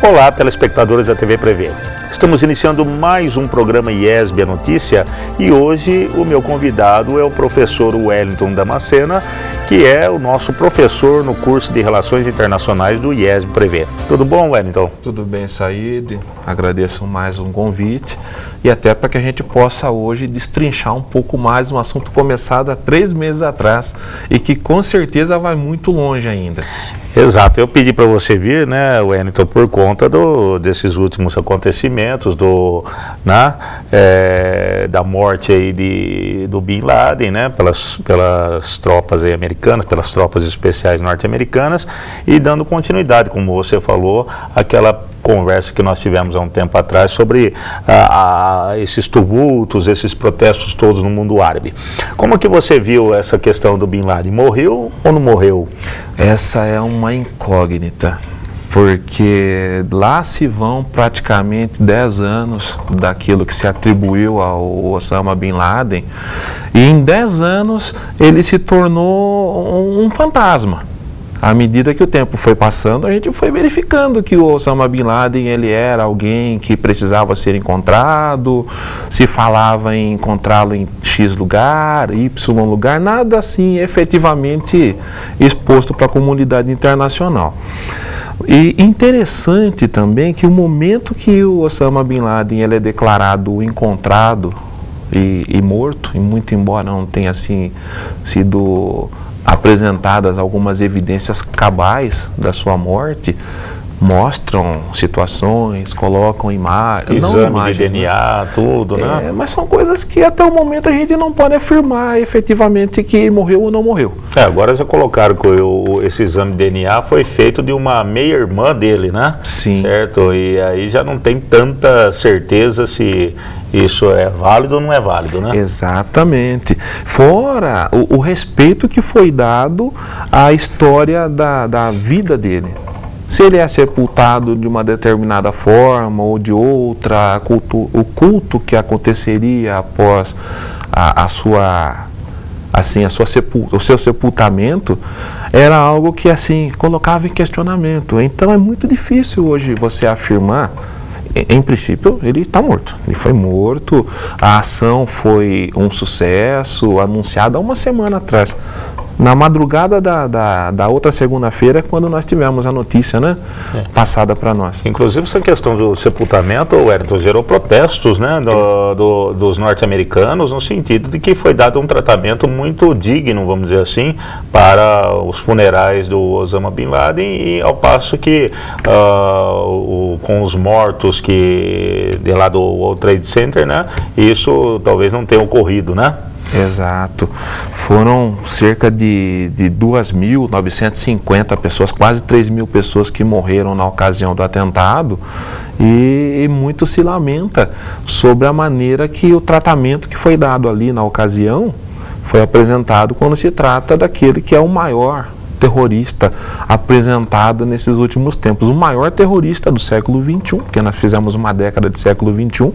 Olá, telespectadores da TV Prevê. Estamos iniciando mais um programa IESB a Notícia e hoje o meu convidado é o professor Wellington Damascena, que é o nosso professor no curso de Relações Internacionais do IESB Prevê. Tudo bom, Wellington? Tudo bem, Said. Agradeço mais um convite e até para que a gente possa hoje destrinchar um pouco mais um assunto começado há 3 meses atrás e que com certeza vai muito longe ainda. Exato, eu pedi para você vir, né, Wellington, por conta desses últimos acontecimentos, da morte aí do Bin Laden, né, pelas tropas aí americanas, pelas tropas especiais norte-americanas, e dando continuidade, como você falou, aquela conversa que nós tivemos há um tempo atrás sobre esses tumultos, esses protestos todos no mundo árabe. Como que você viu essa questão do Bin Laden? Morreu ou não morreu? Essa é uma incógnita, porque lá se vão praticamente 10 anos daquilo que se atribuiu ao Osama Bin Laden, e em 10 anos ele se tornou um fantasma. À medida que o tempo foi passando, a gente foi verificando que o Osama Bin Laden ele era alguém que precisava ser encontrado, se falava em encontrá-lo em X lugar, Y lugar, nada assim efetivamente exposto para a comunidade internacional. E interessante também que o momento que o Osama Bin Laden ele é declarado encontrado e morto, e muito embora não tenha assim sido apresentadas algumas evidências cabais da sua morte, mostram situações, colocam imagens, exame de DNA, né? Tudo, né? Mas são coisas que até o momento a gente não pode afirmar efetivamente que morreu ou não morreu. Agora já colocaram que esse exame de DNA foi feito de uma meia-irmã dele, né? Sim. Certo? E aí já não tem tanta certeza se isso é válido ou não é válido, né? Exatamente. Fora o respeito que foi dado à história da vida dele. Se ele é sepultado de uma determinada forma ou de outra, o culto que aconteceria após o seu sepultamento era algo que assim colocava em questionamento. Então é muito difícil hoje você afirmar. Em princípio, ele está morto. Ele foi morto, a ação foi um sucesso, anunciada há uma semana atrás. Na madrugada da outra segunda-feira, quando nós tivemos a notícia, né, passada para nós. Inclusive, essa questão do sepultamento, Wellington, gerou protestos, né, dos norte-americanos, no sentido de que foi dado um tratamento muito digno, vamos dizer assim, para os funerais do Osama Bin Laden, e ao passo que com os mortos de lá do World Trade Center, né, isso talvez não tenha ocorrido, né? Exato. Foram cerca de 2.950 pessoas, quase 3.000 pessoas que morreram na ocasião do atentado, e muito se lamenta sobre a maneira que o tratamento que foi dado ali na ocasião foi apresentado quando se trata daquele que é o maior terrorista apresentado nesses últimos tempos, o maior terrorista do século XXI, porque nós fizemos uma década de século XXI,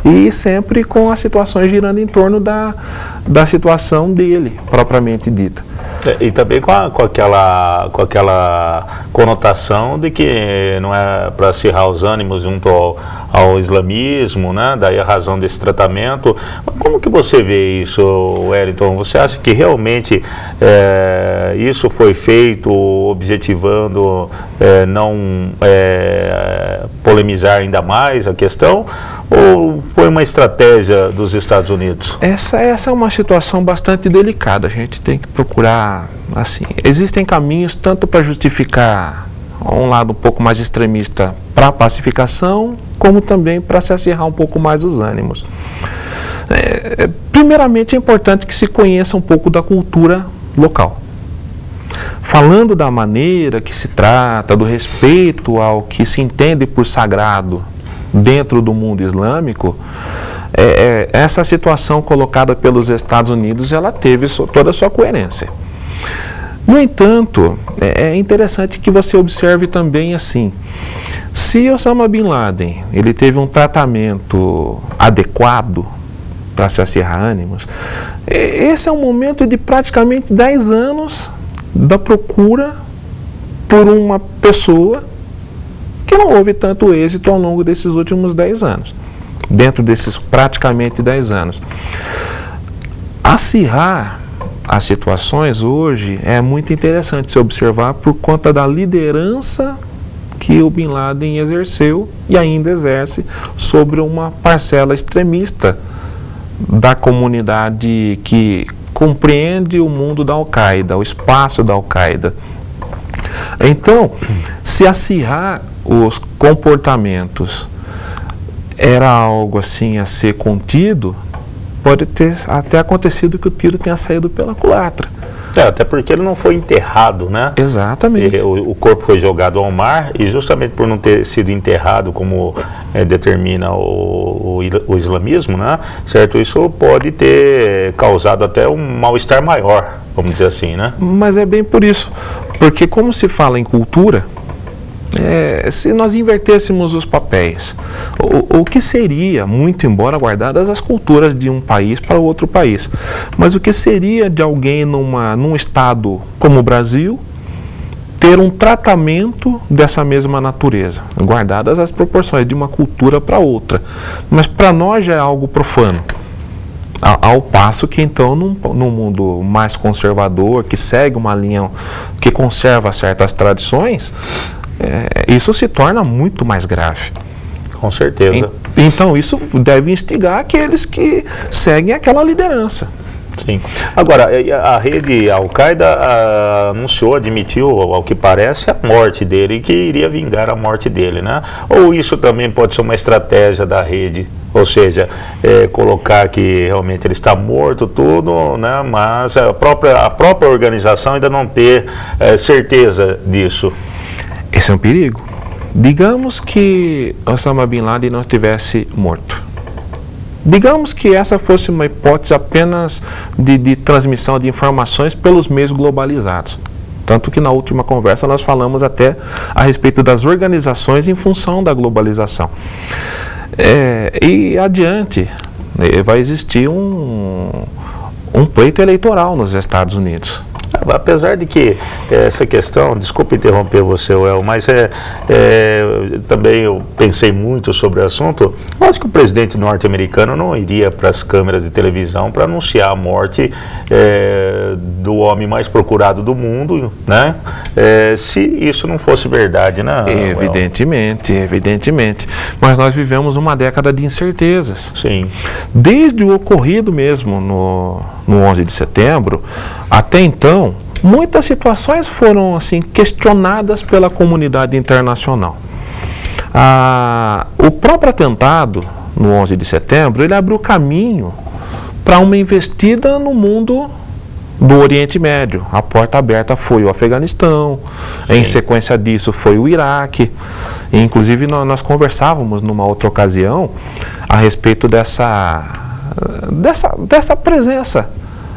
e sempre com as situações girando em torno da situação dele, propriamente dita. E também com aquela conotação de que não é para acirrar os ânimos junto ao islamismo, né? Daí a razão desse tratamento. Mas como que você vê isso, Wellington? Você acha que realmente isso foi feito objetivando não polemizar ainda mais a questão? Ou foi uma estratégia dos Estados Unidos? Essa é uma situação bastante delicada. A gente tem que procurar, assim, existem caminhos tanto para justificar um lado um pouco mais extremista para a pacificação, como também para se acirrar um pouco mais os ânimos. Primeiramente é importante que se conheça um pouco da cultura local. Falando da maneira que se trata, do respeito ao que se entende por sagrado dentro do mundo islâmico, essa situação colocada pelos Estados Unidos, ela teve toda a sua coerência. No entanto, é interessante que você observe também assim, se Osama Bin Laden ele teve um tratamento adequado para se acirrar ânimos, esse é um momento de praticamente 10 anos da procura por uma pessoa que que não houve tanto êxito ao longo desses últimos 10 anos, dentro desses praticamente 10 anos. Acirrar as situações hoje é muito interessante se observar por conta da liderança que o Bin Laden exerceu e ainda exerce sobre uma parcela extremista da comunidade que compreende o mundo da Al-Qaeda, o espaço da Al-Qaeda. Então, se acirrar os comportamentos era algo assim a ser contido, pode ter até acontecido que o tiro tenha saído pela culatra. Até porque ele não foi enterrado, né? Exatamente. O corpo foi jogado ao mar e justamente por não ter sido enterrado como determina o islamismo, né? Certo? Isso pode ter causado até um mal-estar maior, vamos dizer assim, né? Mas é bem por isso, porque como se fala em cultura, se nós invertêssemos os papéis, o que seria, muito embora guardadas as culturas de um país para outro país, mas o que seria de alguém num estado como o Brasil ter um tratamento dessa mesma natureza, guardadas as proporções de uma cultura para outra, mas para nós já é algo profano. Ao passo que então num mundo mais conservador, que segue uma linha, que conserva certas tradições, isso se torna muito mais grave. Com certeza. Então isso deve instigar aqueles que seguem aquela liderança. Sim. Agora, a rede Al-Qaeda admitiu, ao que parece, a morte dele, que iria vingar a morte dele, né? Ou isso também pode ser uma estratégia da rede, ou seja, colocar que realmente ele está morto, tudo, né? Mas a própria organização ainda não ter certeza disso. Esse é um perigo. Digamos que Osama Bin Laden não estivesse morto. Digamos que essa fosse uma hipótese apenas de transmissão de informações pelos meios globalizados. Tanto que na última conversa nós falamos até a respeito das organizações em função da globalização. E adiante, vai existir um pleito eleitoral nos Estados Unidos. Apesar de que essa questão, desculpe interromper você, El, mas também eu pensei muito sobre o assunto. Eu acho que o presidente norte-americano não iria para as câmeras de televisão para anunciar a morte do homem mais procurado do mundo, né? Se isso não fosse verdade, né? Evidentemente. Mas nós vivemos uma década de incertezas. Sim. Desde o ocorrido mesmo no 11 de setembro, até então, muitas situações foram assim questionadas pela comunidade internacional. O próprio atentado no 11 de setembro, ele abriu caminho para uma investida no mundo do Oriente Médio. A porta aberta foi o Afeganistão, em sequência disso foi o Iraque. E, inclusive nós conversávamos numa outra ocasião a respeito dessa presença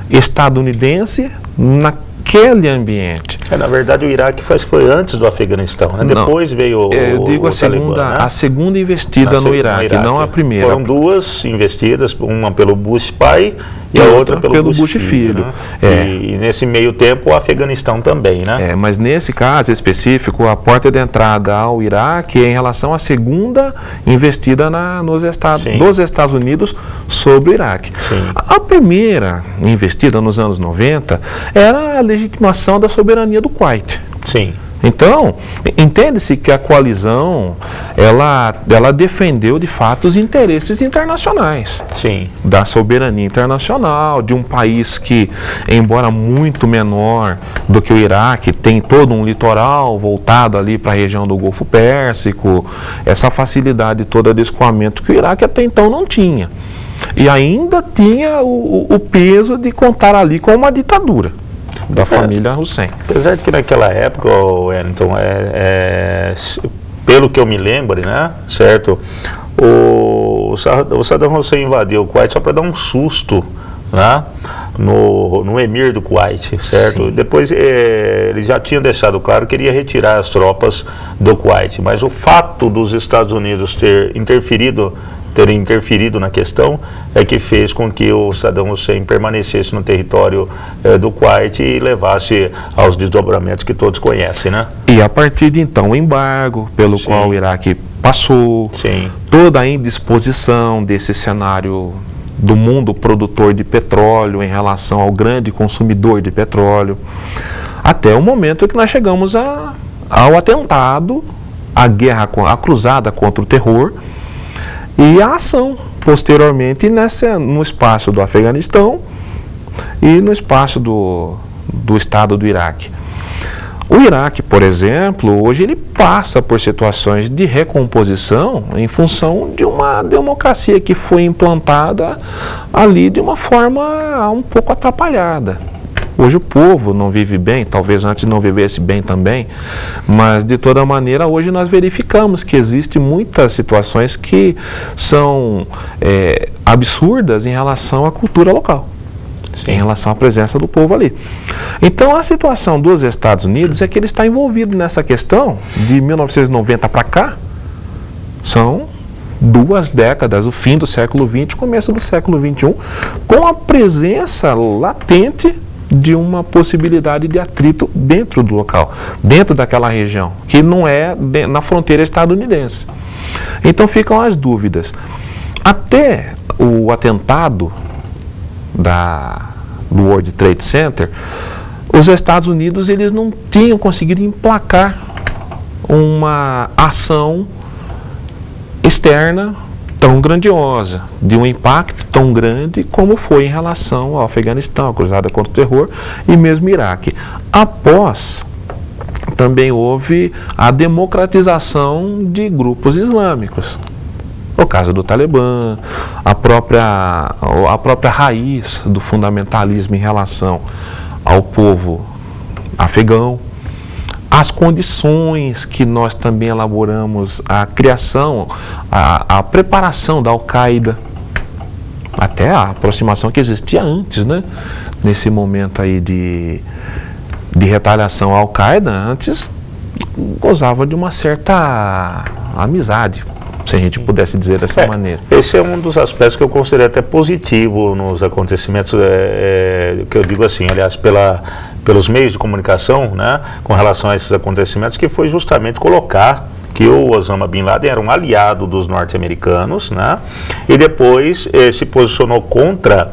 estadunidense naquele ambiente. Na verdade, o Iraque foi antes do Afeganistão, né? Depois veio eu digo Talibã, né? A segunda investida no Iraque, não a primeira. Foram duas investidas, uma pelo Bush pai e a outra pelo Bush filho. Né? E nesse meio tempo o Afeganistão também, né? Mas nesse caso específico, a porta de entrada ao Iraque é em relação à segunda investida dos Estados Unidos sobre o Iraque. Sim. A primeira investida nos anos 90 era a legitimação da soberania do Kuwait. Sim. Então, entende-se que a coalizão, ela defendeu de fato os interesses internacionais. Sim. Da soberania internacional, de um país que, embora muito menor do que o Iraque, tem todo um litoral voltado ali para a região do Golfo Pérsico, essa facilidade toda de escoamento que o Iraque até então não tinha. E ainda tinha o peso de contar ali com uma ditadura da família Hussein. Apesar de que naquela época, Wellington, pelo que eu me lembro, né, certo, o Saddam Hussein invadiu o Kuwait só para dar um susto, né, no emir do Kuwait, certo? Sim. Depois ele já tinha deixado claro que iria retirar as tropas do Kuwait, mas o fato dos Estados Unidos ter interferido terem interferido na questão, é que fez com que o Saddam Hussein permanecesse no território do Kuwait e levasse aos desdobramentos que todos conhecem, né? E a partir de então, o embargo pelo qual o Iraque passou, toda a indisposição desse cenário do mundo produtor de petróleo em relação ao grande consumidor de petróleo, até o momento que nós chegamos ao atentado, a guerra, a cruzada contra o terror e a ação posteriormente no espaço do Afeganistão e no espaço do Estado do Iraque. O Iraque, por exemplo, hoje ele passa por situações de recomposição em função de uma democracia que foi implantada ali de uma forma um pouco atrapalhada. Hoje o povo não vive bem, talvez antes não vivesse bem também, mas de toda maneira hoje nós verificamos que existem muitas situações que são absurdas em relação à cultura local, em relação à presença do povo ali. Então a situação dos Estados Unidos é que ele está envolvido nessa questão de 1990 para cá, são 2 décadas, o fim do século XX, começo do século XXI, com a presença latente de uma possibilidade de atrito dentro do local, dentro daquela região, que não é na fronteira estadunidense. Então ficam as dúvidas. Até o atentado do World Trade Center, os Estados Unidos eles não tinham conseguido emplacar uma ação externa tão grandiosa, de um impacto tão grande como foi em relação ao Afeganistão, a cruzada contra o terror e mesmo Iraque. Após, também houve a democratização de grupos islâmicos. O caso do Talibã, a própria raiz do fundamentalismo em relação ao povo afegão, as condições que nós também elaboramos, a criação, a preparação da Al-Qaeda, até a aproximação que existia antes, né? Nesse momento aí de retaliação à Al-Qaeda, antes gozava de uma certa amizade, se a gente pudesse dizer dessa maneira. Esse é um dos aspectos que eu considero até positivo nos acontecimentos, que eu digo assim, aliás, pelos meios de comunicação, né, com relação a esses acontecimentos, que foi justamente colocar que o Osama Bin Laden era um aliado dos norte-americanos, né, e depois se posicionou contra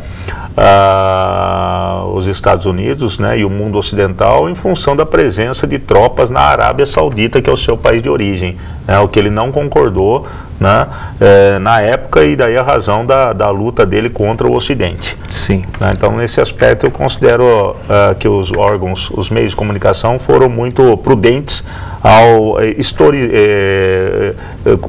os Estados Unidos, né, e o mundo ocidental em função da presença de tropas na Arábia Saudita, que é o seu país de origem, né, o que ele não concordou, né, na época, e daí a razão da luta dele contra o Ocidente. Sim. Né, então, nesse aspecto, eu considero que os órgãos, os meios de comunicação foram muito prudentes ao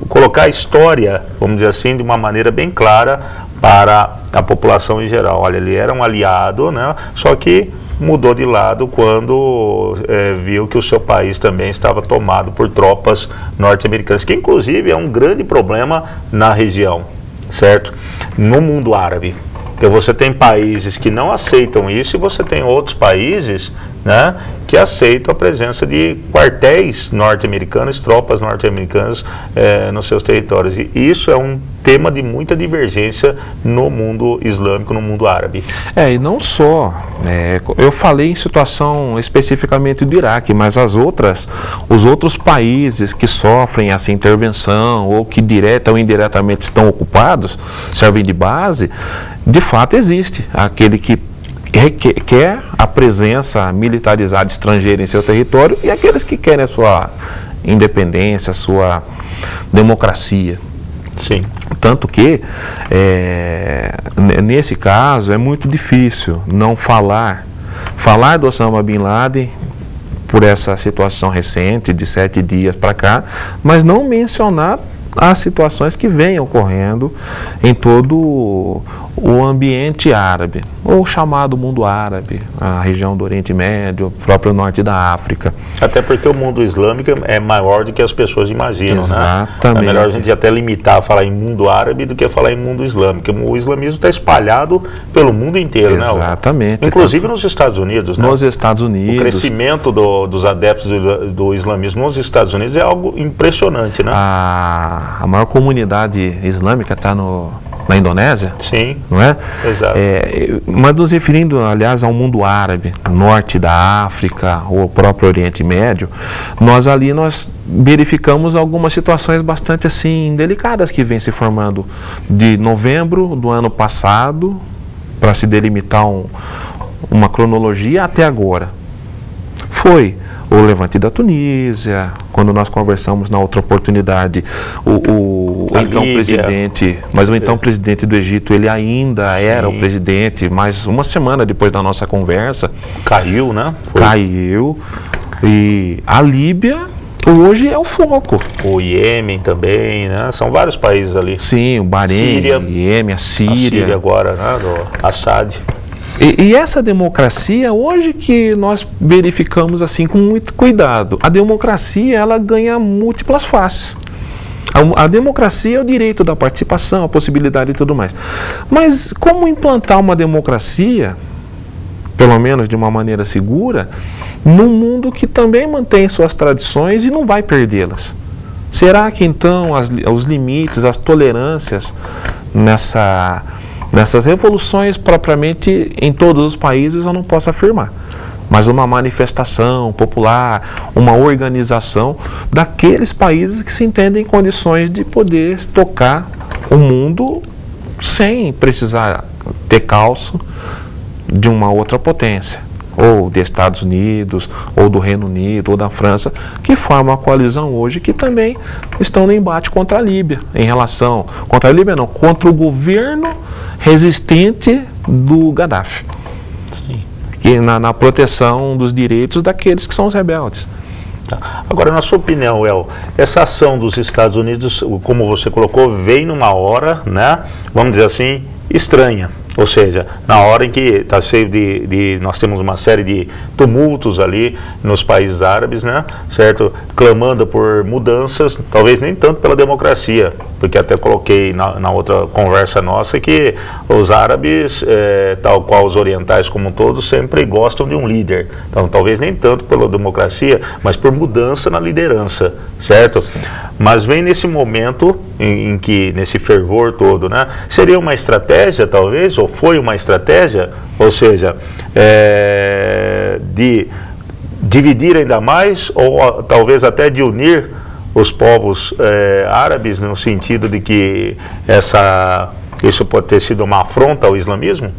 colocar a história, vamos dizer assim, de uma maneira bem clara para a população em geral. Olha, ele era um aliado, né, só que mudou de lado quando viu que o seu país também estava tomado por tropas norte-americanas, que inclusive é um grande problema na região, certo? No mundo árabe. Porque você tem países que não aceitam isso e você tem outros países, né, que aceitam a presença de quartéis norte-americanos, tropas norte-americanas nos seus territórios. E isso é um tema de muita divergência no mundo islâmico, no mundo árabe. E não só, eu falei em situação especificamente do Iraque, mas os outros países que sofrem essa intervenção ou que direta ou indiretamente estão ocupados, servem de base, de fato existe aquele que quer a presença militarizada estrangeira em seu território e aqueles que querem a sua independência, a sua democracia. Sim. Tanto que, nesse caso, é muito difícil não falar do Osama Bin Laden por essa situação recente de 7 dias para cá, mas não mencionar as situações que vêm ocorrendo em todo o ambiente árabe, ou chamado mundo árabe, a região do Oriente Médio, o próprio norte da África. Até porque o mundo islâmico é maior do que as pessoas imaginam, Exatamente. né? É melhor a gente até limitar a falar em mundo árabe do que falar em mundo islâmico. O islamismo está espalhado pelo mundo inteiro, né? Exatamente. Inclusive nos Estados Unidos, né? Nos Estados Unidos. O crescimento dos adeptos do islamismo nos Estados Unidos é algo impressionante, né? A maior comunidade islâmica está na Indonésia, sim, não é? Exato. Mas nos referindo, aliás, ao mundo árabe, norte da África, ou próprio Oriente Médio, nós verificamos algumas situações bastante assim delicadas que vêm se formando de novembro do ano passado, para se delimitar uma cronologia, até agora. Foi o levante da Tunísia, quando nós conversamos na outra oportunidade, o então presidente, mas o então presidente do Egito, ele ainda era o presidente, mas uma semana depois da nossa conversa, caiu, né? Caiu, e a Líbia hoje é o foco. O Iêmen também, né? São vários países ali. Sim, o Bahrein, o Iêmen, a Síria agora, né? Do Assad. E essa democracia, hoje que nós verificamos assim com muito cuidado, a democracia ela ganha múltiplas faces. A democracia é o direito da participação, a possibilidade e tudo mais. Mas como implantar uma democracia, pelo menos de uma maneira segura, num mundo que também mantém suas tradições e não vai perdê-las? Será que então os limites, as tolerâncias nessas revoluções propriamente em todos os países eu não posso afirmar, mas uma manifestação popular, uma organização daqueles países que se entendem em condições de poder tocar o mundo sem precisar ter calço de uma outra potência, ou dos Estados Unidos, ou do Reino Unido, ou da França, que formam a coalizão hoje, que também estão no embate contra a Líbia, contra a Líbia não, contra o governo resistente do Gaddafi, que na proteção dos direitos daqueles que são os rebeldes. Agora, na sua opinião, El, essa ação dos Estados Unidos, como você colocou, vem numa hora, né, vamos dizer assim, estranha. Ou seja, na hora em que está cheio nós temos uma série de tumultos ali nos países árabes, né, certo? Clamando por mudanças, talvez nem tanto pela democracia, porque até coloquei na outra conversa nossa que os árabes, tal qual os orientais como todos, sempre gostam de um líder. Então, talvez nem tanto pela democracia, mas por mudança na liderança, certo? Mas vem nesse momento em que, nesse fervor todo, né, seria uma estratégia, talvez, ou foi uma estratégia, ou seja, de dividir ainda mais, ou talvez até de unir os povos árabes, no sentido de que isso pode ter sido uma afronta ao islamismo?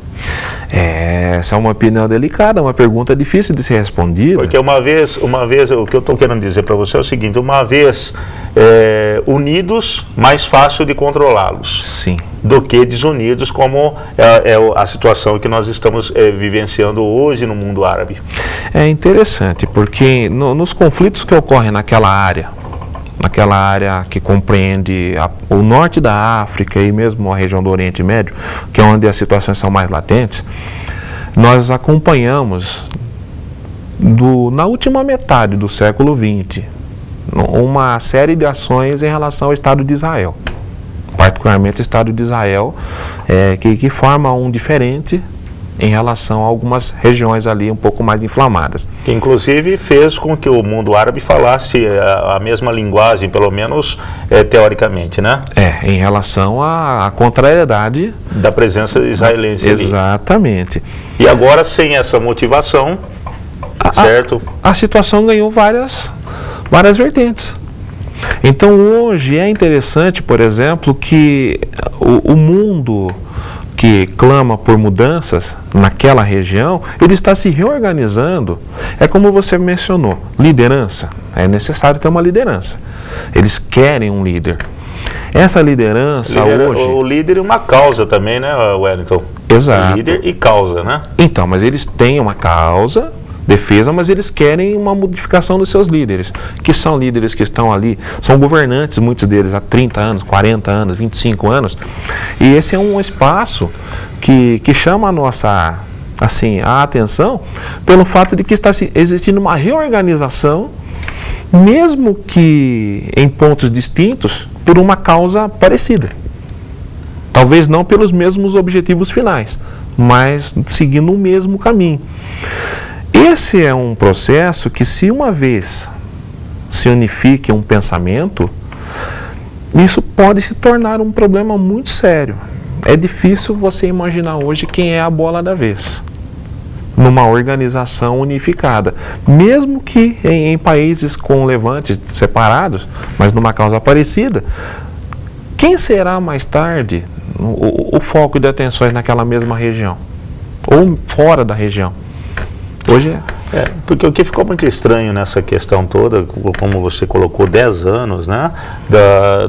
Essa é uma opinião delicada, uma pergunta difícil de ser respondida. Porque uma vez o que eu estou querendo dizer para você é o seguinte: uma vez unidos, mais fácil de controlá-los. Sim. Do que desunidos, como a situação que nós estamos vivenciando hoje no mundo árabe. É interessante, porque nos conflitos que ocorrem naquela área que compreende o norte da África e mesmo a região do Oriente Médio, que é onde as situações são mais latentes, nós acompanhamos na última metade do século XX uma série de ações em relação ao Estado de Israel, particularmente o Estado de Israel, que forma um diferente em relação a algumas regiões ali um pouco mais inflamadas. Que inclusive fez com que o mundo árabe falasse a mesma linguagem, pelo menos teoricamente, né? Em relação à contrariedade da presença israelense. Exatamente. Ali. E agora, sem essa motivação, certo? A situação ganhou várias vertentes. Então hoje é interessante, por exemplo, que o mundo que clama por mudanças naquela região, ele está se reorganizando. É como você mencionou, liderança. É necessário ter uma liderança. Eles querem um líder. Essa liderança hoje... O líder e uma causa também, né, Wellington? Exato. Líder e causa, né? Então, mas eles têm uma causa, defesa, mas eles querem uma modificação dos seus líderes, que são líderes que estão ali, são governantes, muitos deles há 30 anos, 40 anos, 25 anos, e esse é um espaço que chama a nossa, assim, a atenção pelo fato de que está existindo uma reorganização, mesmo que em pontos distintos, por uma causa parecida. Talvez não pelos mesmos objetivos finais, mas seguindo o mesmo caminho. Esse é um processo que, se uma vez se unifique um pensamento, isso pode se tornar um problema muito sério. É difícil você imaginar hoje quem é a bola da vez numa organização unificada, mesmo que em países com levantes separados, mas numa causa parecida. Quem será mais tarde o foco de atenções naquela mesma região ou fora da região? Hoje porque o que ficou muito estranho nessa questão toda, como você colocou, 10 anos, né,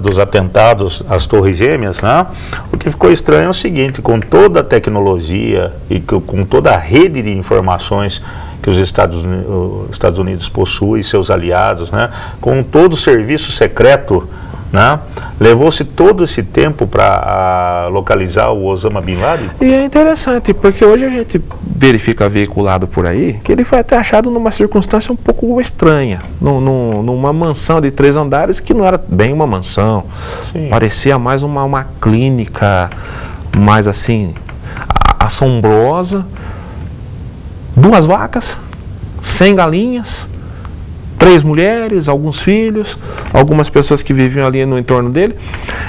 dos atentados às Torres Gêmeas, né, o que ficou estranho é o seguinte: com toda a tecnologia e com toda a rede de informações que os Estados Unidos possuem, seus aliados, né, com todo o serviço secreto, né, levou-se todo esse tempo para localizar o Osama Bin Laden? E é interessante, porque hoje a gente verifica veiculado por aí que ele foi até achado numa circunstância um pouco estranha, numa mansão de 3 andares que não era bem uma mansão. Sim. Parecia mais uma clínica, mais assim, assombrosa. 2 vacas, 100 galinhas, 3 mulheres, alguns filhos, algumas pessoas que viviam ali no entorno dele.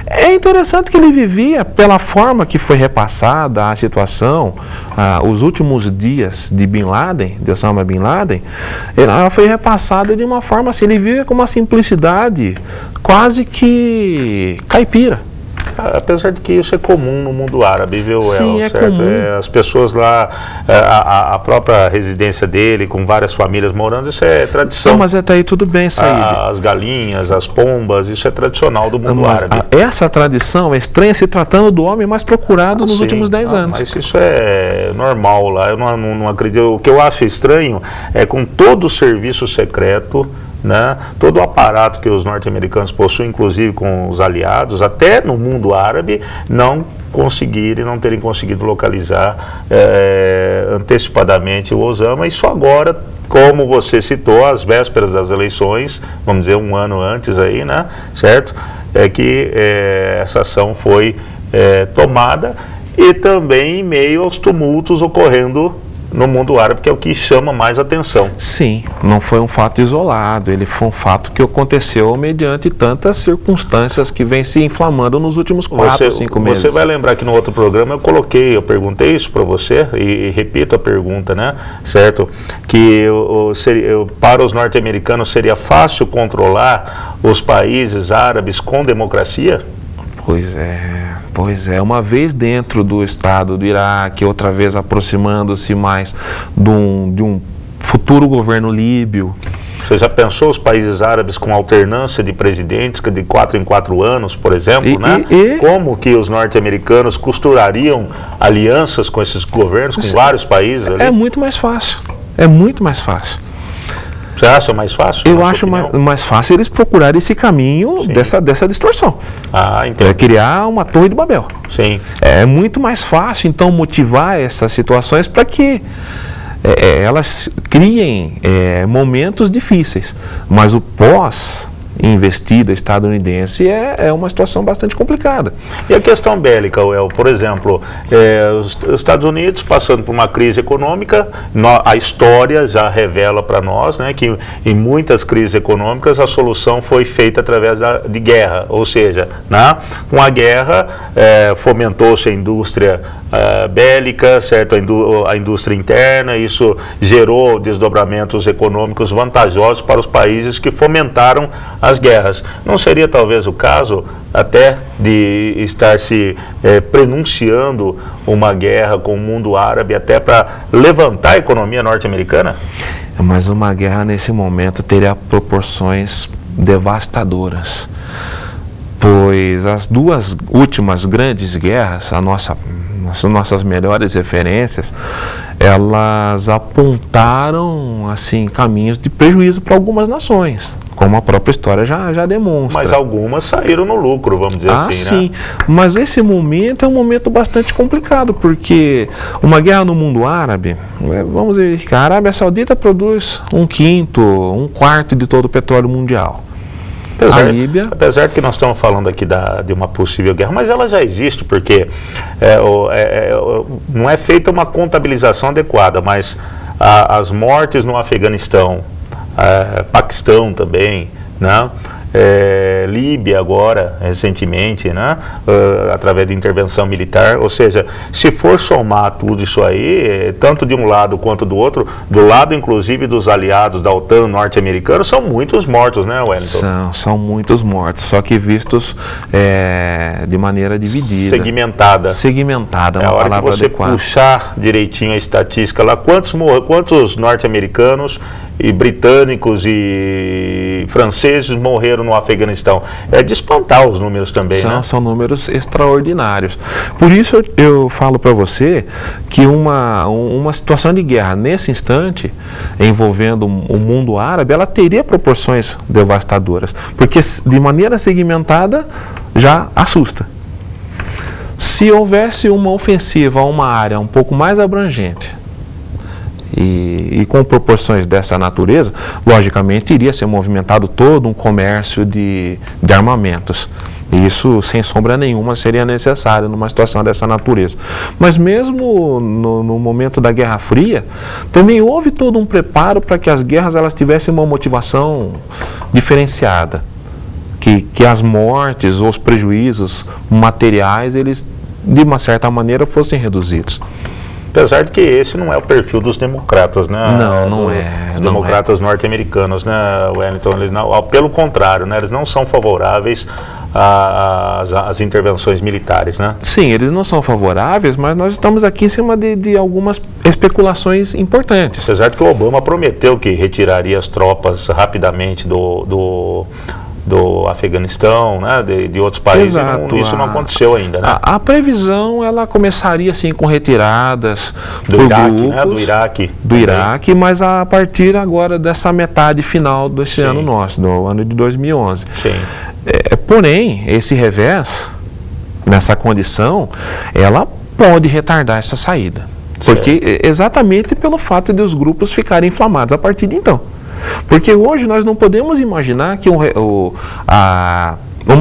É interessante que ele vivia, pela forma que foi repassada a situação, os últimos dias de Bin Laden, de Osama Bin Laden, ela foi repassada de uma forma assim, ele vive com uma simplicidade quase que caipira. Apesar de que isso é comum no mundo árabe, viu, Sim, é certo? comum. As pessoas lá, a própria residência dele, com várias famílias morando, isso é tradição. Não, mas até aí tudo bem, Saíde. As galinhas, as pombas, isso é tradicional do mundo árabe. Essa tradição é estranha se tratando do homem mais procurado nos últimos 10 anos. Mas isso é normal lá, eu não acredito. O que eu acho estranho é com todo o serviço secreto, né, todo o aparato que os norte-americanos possuem, inclusive com os aliados, até no mundo árabe, não terem conseguido localizar antecipadamente o Osama, e só agora, como você citou, às vésperas das eleições, vamos dizer 1 ano antes aí, né, certo? É que essa ação foi tomada, e também em meio aos tumultos ocorrendo no mundo árabe, que é o que chama mais atenção. Sim, não foi um fato isolado, ele foi um fato que aconteceu mediante tantas circunstâncias que vem se inflamando nos últimos 4 ou 5 meses. Você vai lembrar que no outro programa eu perguntei isso para você, e repito a pergunta, né, certo? Que para os norte-americanos seria fácil controlar os países árabes com democracia? Pois é, uma vez dentro do Estado do Iraque, outra vez aproximando-se mais de um futuro governo líbio. Você já pensou os países árabes com alternância de presidentes, de 4 em 4 anos, por exemplo, né? Como que os norte-americanos costurariam alianças com esses governos, com vários países ali? É muito mais fácil, é muito mais fácil. Você acha mais fácil? Eu acho mais fácil eles procurarem esse caminho dessa distorção. Então. Criar uma torre de Babel. Sim. É muito mais fácil, então, motivar essas situações para que elas criem momentos difíceis. Mas o pós-investida estadunidense é uma situação bastante complicada. E a questão bélica, Well, por exemplo, os Estados Unidos passando por uma crise econômica, a história já revela para nós, né, que em muitas crises econômicas a solução foi feita através de guerra, ou seja, né, com a guerra fomentou-se a indústria bélica, certo? A indústria interna, isso gerou desdobramentos econômicos vantajosos para os países que fomentaram as guerras. Não seria talvez o caso até de estar se prenunciando uma guerra com o mundo árabe até para levantar a economia norte-americana? Mas uma guerra nesse momento teria proporções devastadoras, pois as 2 últimas grandes guerras, as nossas melhores referências, elas apontaram assim caminhos de prejuízo para algumas nações, como a própria história já demonstra. Mas algumas saíram no lucro, vamos dizer assim, sim, né? Mas esse momento é um momento bastante complicado, porque uma guerra no mundo árabe, vamos ver, a Arábia Saudita produz 1/5, 1/4 de todo o petróleo mundial. Apesar de que nós estamos falando aqui de uma possível guerra, mas ela já existe, porque não é feita uma contabilização adequada, mas as mortes no Afeganistão, Paquistão também, né? Líbia agora, recentemente, né? Através de intervenção militar, ou seja, se for somar tudo isso aí, tanto de um lado quanto do outro, do lado inclusive dos aliados da OTAN norte-americanos, são muitos mortos, né, Wellington? São muitos mortos, só que vistos de maneira dividida. Segmentada. É a hora que você puxar direitinho a estatística lá, quantos norte-americanos e britânicos e franceses morreram no Afeganistão. É de espantar os números também, né? São números extraordinários. Por isso eu falo para você que uma situação de guerra nesse instante, envolvendo o mundo árabe, ela teria proporções devastadoras, porque de maneira segmentada já assusta. Se houvesse uma ofensiva a uma área um pouco mais abrangente, e com proporções dessa natureza, logicamente iria ser movimentado todo um comércio de armamentos. E isso, sem sombra nenhuma, seria necessário numa situação dessa natureza. Mas mesmo no momento da Guerra Fria, também houve todo um preparo para que as guerras elas tivessem uma motivação diferenciada. Que as mortes ou os prejuízos materiais, eles, de uma certa maneira, fossem reduzidos. Apesar de que esse não é o perfil dos democratas, né? Não é. Os democratas norte-americanos, né, Wellington? Eles não, pelo contrário, né? Eles não são favoráveis às intervenções militares, né? Sim, eles não são favoráveis, mas nós estamos aqui em cima de algumas especulações importantes. Apesar de que o Obama prometeu que retiraria as tropas rapidamente do Afeganistão, né, de outros países. Exato, isso não aconteceu ainda, né? A previsão, ela começaria assim com retiradas do Iraque, né? Do Iraque, mas a partir agora dessa metade final desse ano nosso, do ano de 2011. Sim. Porém, esse revés, nessa condição, ela pode retardar essa saída. Porque exatamente pelo fato de os grupos ficarem inflamados a partir de então. Porque hoje nós não podemos imaginar que uma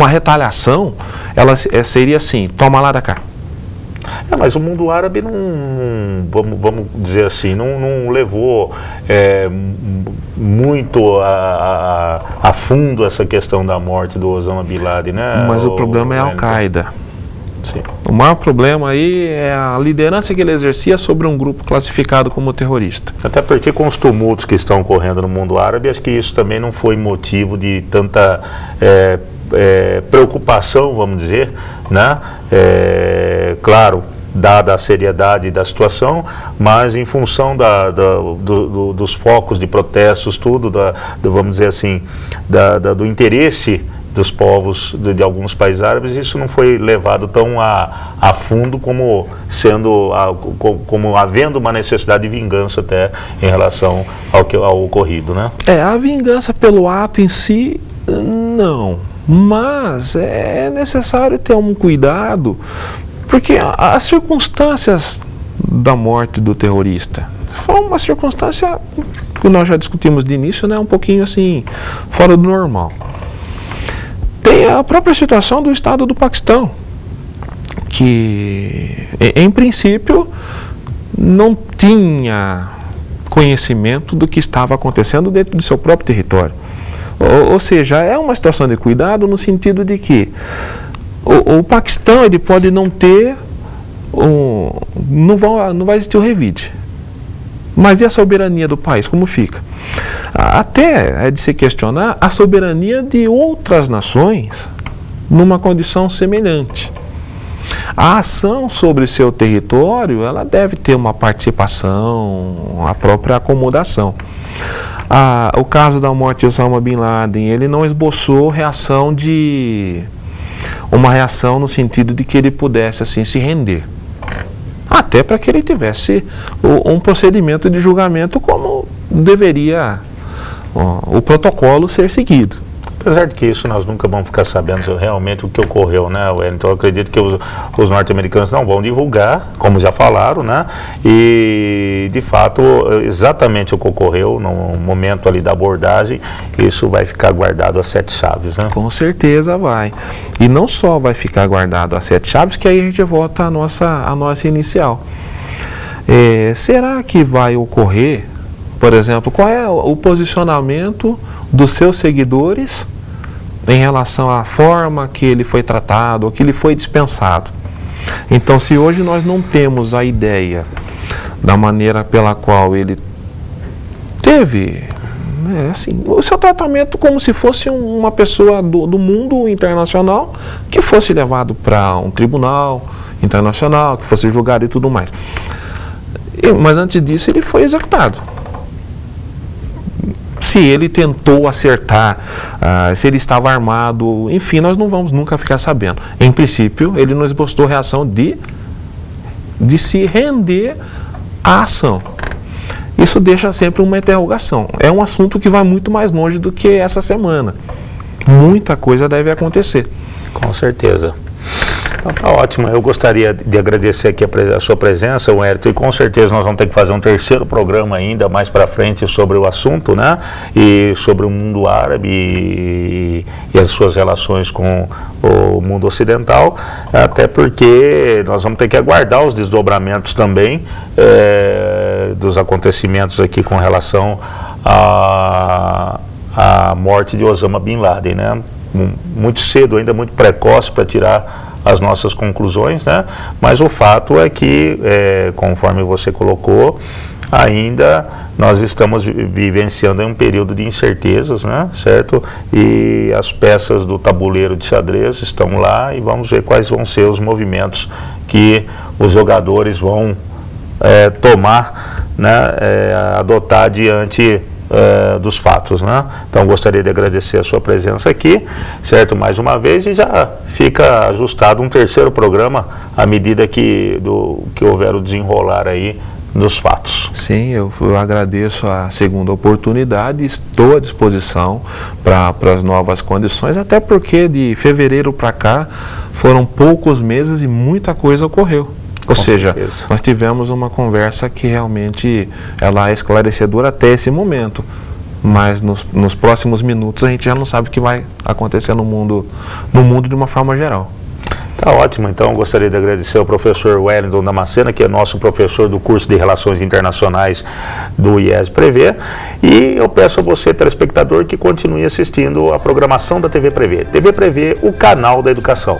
retaliação, ela seria assim, toma lá da cá. Mas o mundo árabe não, vamos dizer assim, não levou muito a fundo essa questão da morte do Osama Bin Laden, né? Mas o problema é a Al-Qaeda. Sim. O maior problema aí é a liderança que ele exercia sobre um grupo classificado como terrorista. Até porque com os tumultos que estão ocorrendo no mundo árabe, acho que isso também não foi motivo de tanta preocupação, vamos dizer, né? Claro, dada a seriedade da situação, mas em função dos focos de protestos, vamos dizer assim, do interesse dos povos de alguns países árabes, isso não foi levado tão a fundo como como havendo uma necessidade de vingança até em relação ao ocorrido, né? A vingança pelo ato em si, não. Mas é necessário ter um cuidado, porque as circunstâncias da morte do terrorista foi uma circunstância que nós já discutimos de início, né, um pouquinho assim, fora do normal. Tem a própria situação do Estado do Paquistão, que, em princípio, não tinha conhecimento do que estava acontecendo dentro do seu próprio território. Ou seja, é uma situação de cuidado no sentido de que o Paquistão ele pode não ter, não vai existir o revide. Mas e a soberania do país, como fica? Até é de se questionar a soberania de outras nações numa condição semelhante. A ação sobre seu território, ela deve ter uma participação, a própria acomodação. O caso da morte de Osama Bin Laden, ele não esboçou uma reação no sentido de que ele pudesse assim se render. até para que ele tivesse um procedimento de julgamento como deveria o protocolo ser seguido. Apesar de que isso nós nunca vamos ficar sabendo realmente o que ocorreu, né, Wellington? Eu acredito que os norte-americanos não vão divulgar, como já falaram, né? E, de fato, exatamente o que ocorreu no momento ali da abordagem, isso vai ficar guardado a 7 chaves, né? Com certeza vai. E não só vai ficar guardado a 7 chaves, que aí a gente volta à nossa inicial. Será que vai ocorrer, por exemplo, qual é o posicionamento dos seus seguidores em relação à forma que ele foi tratado, ou que ele foi dispensado? Então, se hoje nós não temos a ideia da maneira pela qual ele teve assim, o seu tratamento como se fosse uma pessoa do mundo internacional que fosse levado para um tribunal internacional, que fosse julgado e tudo mais. Mas antes disso ele foi executado. Se ele tentou acertar, se ele estava armado, enfim, nós não vamos nunca ficar sabendo. Em princípio, ele nos mostrou reação de se render à ação. Isso deixa sempre uma interrogação. É um assunto que vai muito mais longe do que essa semana. Muita coisa deve acontecer. Com certeza. Então tá ótimo, eu gostaria de agradecer aqui a sua presença, Wellington, e com certeza nós vamos ter que fazer um terceiro programa ainda mais para frente sobre o assunto, né, e sobre o mundo árabe e as suas relações com o mundo ocidental, até porque nós vamos ter que aguardar os desdobramentos também dos acontecimentos aqui com relação à morte de Osama Bin Laden, né, muito cedo, ainda muito precoce para tirar as nossas conclusões, né? Mas o fato é que, conforme você colocou, ainda nós estamos vivenciando um período de incertezas, né? Certo? E as peças do tabuleiro de xadrez estão lá e vamos ver quais vão ser os movimentos que os jogadores vão tomar, né? Adotar diante dos fatos, né? Então gostaria de agradecer a sua presença aqui, certo, mais uma vez, e já fica ajustado um terceiro programa à medida que houver o desenrolar aí dos fatos. Sim, eu agradeço a segunda oportunidade, estou à disposição para as novas condições, até porque de fevereiro para cá foram poucos meses e muita coisa ocorreu. Ou seja, nós tivemos uma conversa que realmente ela é esclarecedora até esse momento, mas nos próximos minutos a gente já não sabe o que vai acontecer no mundo de uma forma geral. Tá ótimo, então gostaria de agradecer ao professor Wellington Damasceno, que é nosso professor do curso de Relações Internacionais do IESE-Prevê, e eu peço a você, telespectador, que continue assistindo a programação da TV Prevê. TV Prevê, o canal da educação.